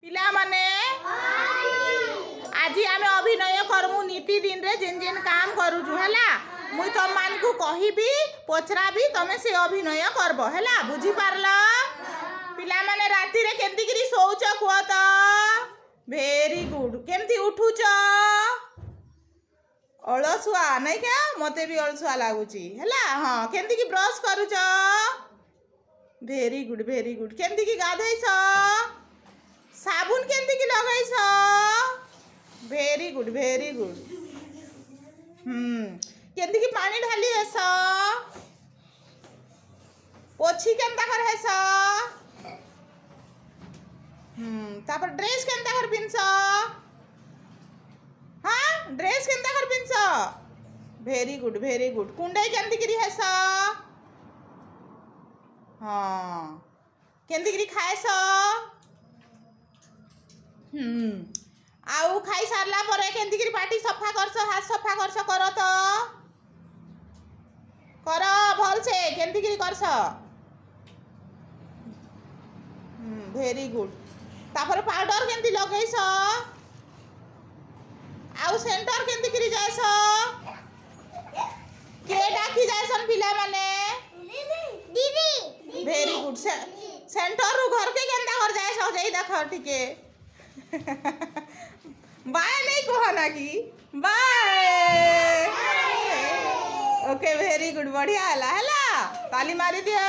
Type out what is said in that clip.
पिला माने आज आम अभिनय करमु नीति दिन रे जेन जेन काम करूछु हैला मुई तुम मान को कहिबी पचराबी तमे से अभिनय करबो हैला बुझी पारलो पिला माने राती रे केमती करी सोउछ कुह तो वेरी गुड केमती उठुछ अलसुआ नहीं क्या मते भी अलसुआ लागुची हैला हां केमती की ब्रश करूछ वेरी गुड केमती की गाधैछ साबुन केमती की लगैछ वेरी गुड केमती की पानी ढाली हेस पोछी केमता कर हेस तापर ड्रेस केमता कर पिनस हाँ ड्रेस केमता कर पिनस वेरी गुड कुंडई केमती करी हेस हाँ केमती करी खाएस आउ खाई सारला परे केमती करी पाटी सफा करस हाथ सफा करस कर तो कर भल से केमती करी करस वेरी गुड तापर पाउडर केमती लगैस आउ सेंटर केमती करी जायस के डाकी जायसन पिला माने दीदी वेरी गुड सेंटर रु घर के केमता कर जायस जाई देख ठीके बाय नहीं कह ना कि बाय ओके वेरी गुड बढ़िया है ताली मारी दिया।